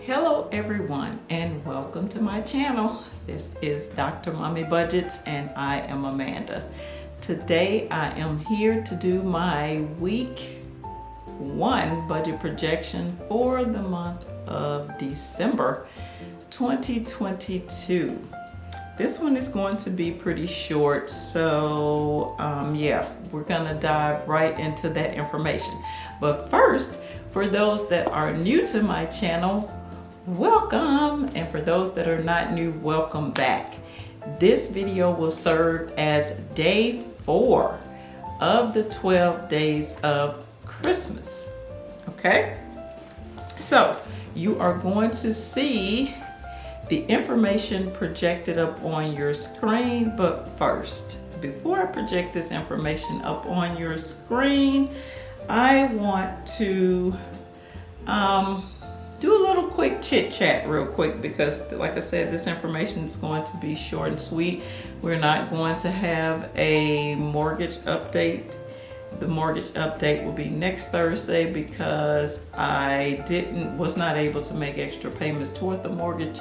Hello everyone and welcome to my channel. This is Dr. Mommy Budgets and I am Amanda. Today I am here to do my week 1 budget projection for the month of December 2022. This one is going to be pretty short, so yeah, we're gonna dive right into that information. But first, for those that are new to my channel, welcome, and for those that are not new, welcome back. This video will serve as day 4 of the 12 days of Christmas. Okay, so you are going to see the information projected up on your screen. But first, before I project this information up on your screen, I want to do a little quick chit chat real quick, because like I said, this information is going to be short and sweet. We're not going to have a mortgage update. The mortgage update will be next Thursday because I was not able to make extra payments toward the mortgage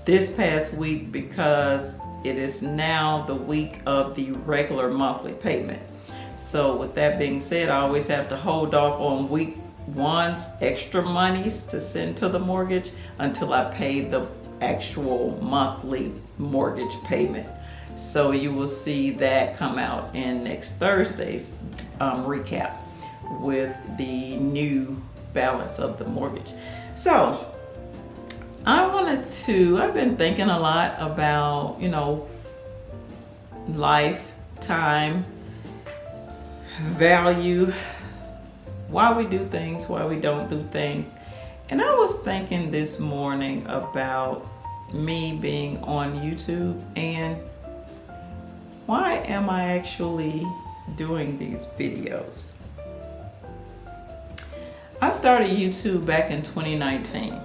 this past week, because it is now the week of the regular monthly payment. So with that being said, I always have to hold off on week 1's extra monies to send to the mortgage until I pay the actual monthly mortgage payment. So you will see that come out in next Thursday's recap with the new balance of the mortgage. So I've been thinking a lot about, life, time, value, why we do things, why we don't do things. And I was thinking this morning about me being on YouTube and why am I actually doing these videos? I started YouTube back in 2019.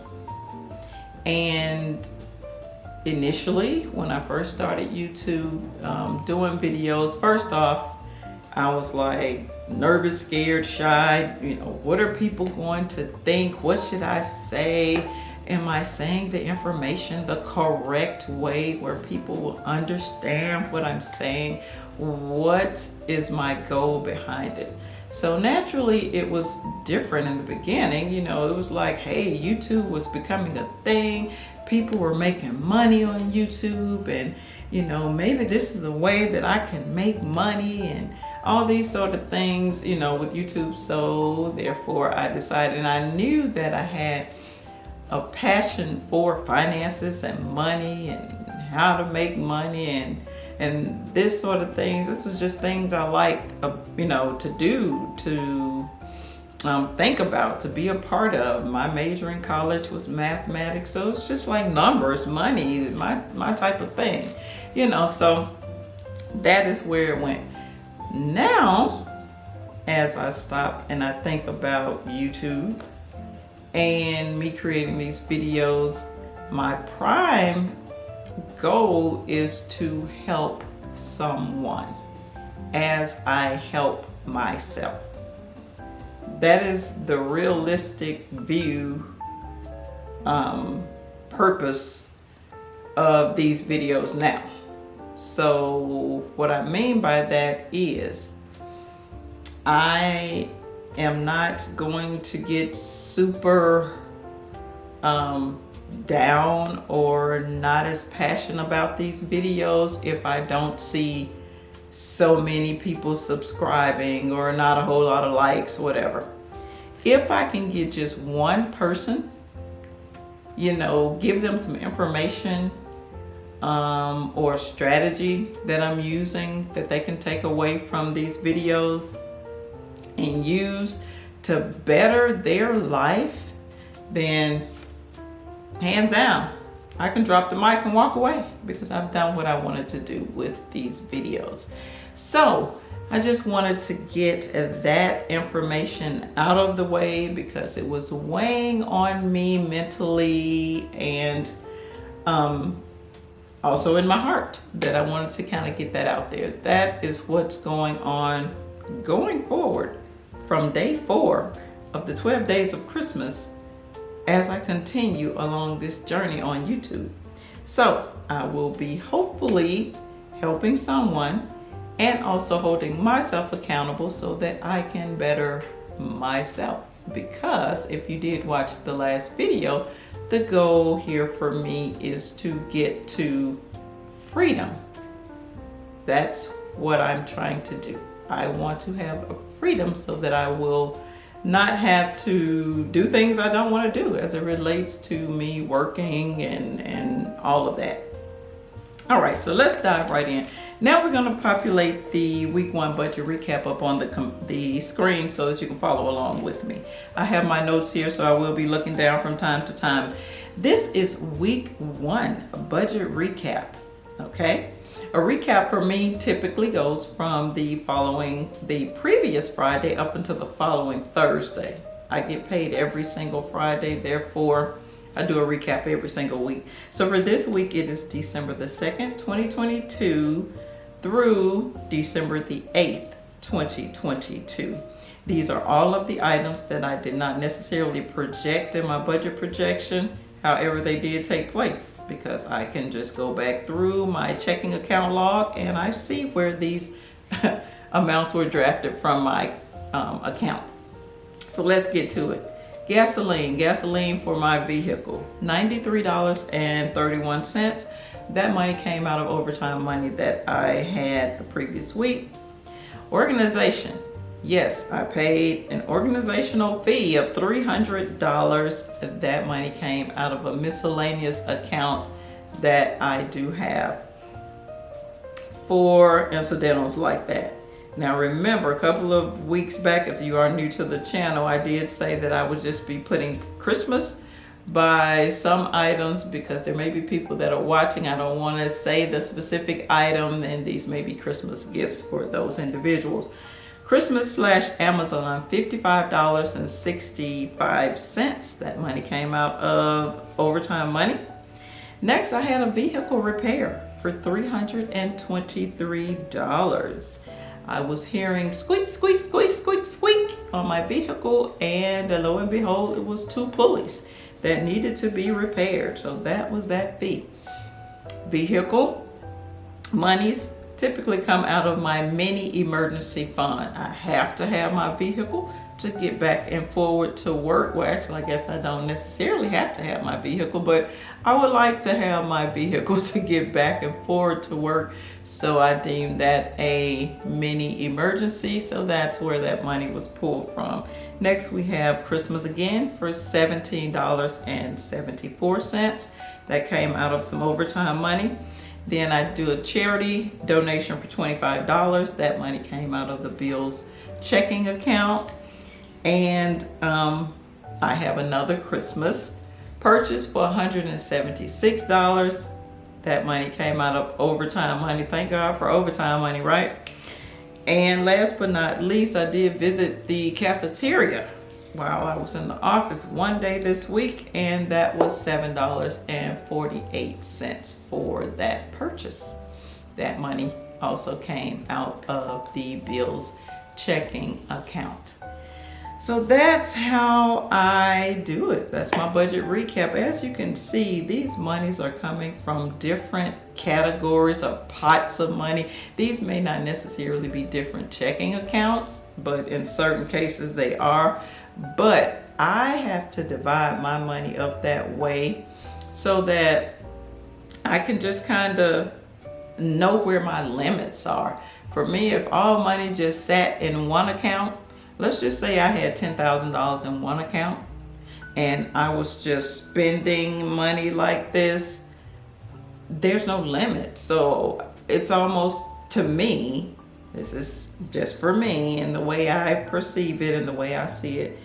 And initially, when I first started YouTube doing videos, first off, I was like nervous, scared, shy. What are people going to think? What should I say? Am I saying the information the correct way where people will understand what I'm saying? What is my goal behind it? So naturally, it was different in the beginning. It was like, hey, YouTube was becoming a thing. People were making money on YouTube, and maybe this is the way that I can make money and all these sort of things, with YouTube. So therefore I decided, and I knew that I had a passion for finances and money and how to make money and this sort of things. This was just things I liked, to do, to think about, to be a part of. My major in college was mathematics, so it's just like numbers, money, my type of thing, so that is where it went. Now, as I stop and I think about YouTube and me creating these videos, my prime goal is to help someone as I help myself. That is the realistic view, purpose of these videos now. So what I mean by that is I am not going to get super down or not as passionate about these videos if I don't see so many people subscribing or not a whole lot of likes, whatever. If I can get just one person, give them some information or strategy that I'm using that they can take away from these videos and use to better their life, then hands down, I can drop the mic and walk away, because I've done what I wanted to do with these videos. So I just wanted to get that information out of the way, because it was weighing on me mentally and also in my heart, that I wanted to kind of get that out there. That is what's going on going forward from day 4 of the 12 days of Christmas as I continue along this journey on YouTube. So I will be hopefully helping someone and also holding myself accountable so that I can better myself. Because if you did watch the last video, the goal here for me is to get to freedom. That's what I'm trying to do. I want to have a freedom so that I will not have to do things I don't want to do as it relates to me working and all of that. All right, so let's dive right in. Now we're going to populate the week 1 budget recap up on the screen so that you can follow along with me. I have my notes here, so I will be looking down from time to time. This is week 1 budget recap, okay? A recap for me typically goes from the previous Friday up until the following Thursday. I get paid every single Friday, therefore I do a recap every single week. So for this week, it is December the 2nd, 2022 through December the 8th, 2022. These are all of the items that I did not necessarily project in my budget projection. However, they did take place because I can just go back through my checking account log and I see where these amounts were drafted from my account. So let's get to it. Gasoline for my vehicle, $93.31. That money came out of overtime money that I had the previous week. Organization. Yes, I paid an organizational fee of $300. That money came out of a miscellaneous account that I do have for incidentals like that. Now remember, a couple of weeks back, if you are new to the channel, I did say that I would just be putting Christmas by some items because there may be people that are watching. I don't want to say the specific item, and these may be Christmas gifts for those individuals. Christmas / Amazon, $55.65. That money came out of overtime money. Next, I had a vehicle repair for $323. I was hearing squeak, squeak, squeak, squeak, squeak on my vehicle, and lo and behold, it was 2 pulleys that needed to be repaired. So that was that fee. Vehicle monies typically come out of my mini emergency fund. I have to have my vehicle to get back and forward to work. Well, actually, I guess I don't necessarily have to have my vehicle, but I would like to have my vehicle to get back and forward to work. So I deemed that a mini emergency. So that's where that money was pulled from. Next, we have Christmas again for $17.74. That came out of some overtime money. Then I do a charity donation for $25. That money came out of the Bill's checking account. And I have another Christmas purchase for $176. That money came out of overtime money. Thank God for overtime money, right? And last but not least, I did visit the cafeteria while I was in the office one day this week, and that was $7.48 for that purchase. That money also came out of the Bill's checking account. So that's how I do it. That's my budget recap. As you can see, these monies are coming from different categories or pots of money. These may not necessarily be different checking accounts, but in certain cases they are. But I have to divide my money up that way so that I can just kind of know where my limits are. For me, if all money just sat in one account, let's just say I had $10,000 in one account and I was just spending money like this, there's no limit. So it's almost, to me, this is just for me and the way I perceive it and the way I see it,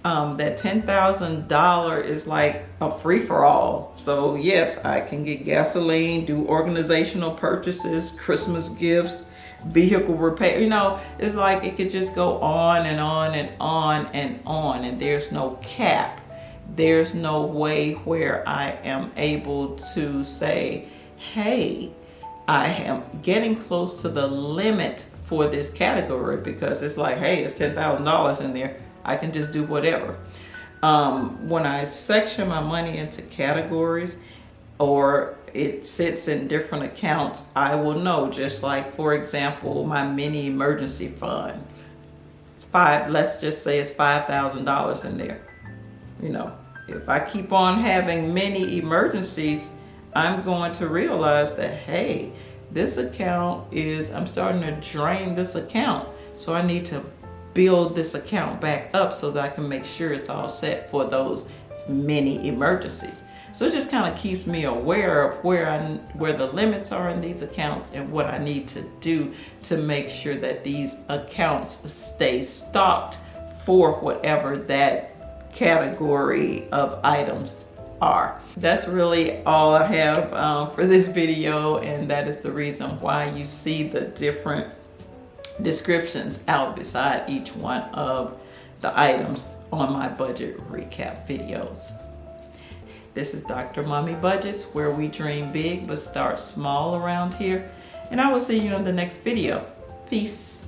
that $10,000 is like a free-for-all. So yes, I can get gasoline, do organizational purchases, Christmas gifts, vehicle repair. You know, it's like it could just go on and on and on and on, and there's no cap. There's no way where I am able to say, hey, I am getting close to the limit for this category, because it's like, hey, it's $10,000 in there. I can just do whatever. When I section my money into categories, or it sits in different accounts, I will know. Just like, for example, my mini emergency fund, let's just say it's $5,000 in there. You know, if I keep on having many emergencies, I'm going to realize that, hey, this account I'm starting to drain this account. So I need to build this account back up so that I can make sure it's all set for those mini emergencies. So it just kind of keeps me aware of where the limits are in these accounts and what I need to do to make sure that these accounts stay stocked for whatever that category of items are. That's really all I have for this video, and that is the reason why you see the different descriptions out beside each one of the items on my budget recap videos. This is Dr. Mommy Budgets, where we dream big but start small around here, and I will see you in the next video. Peace.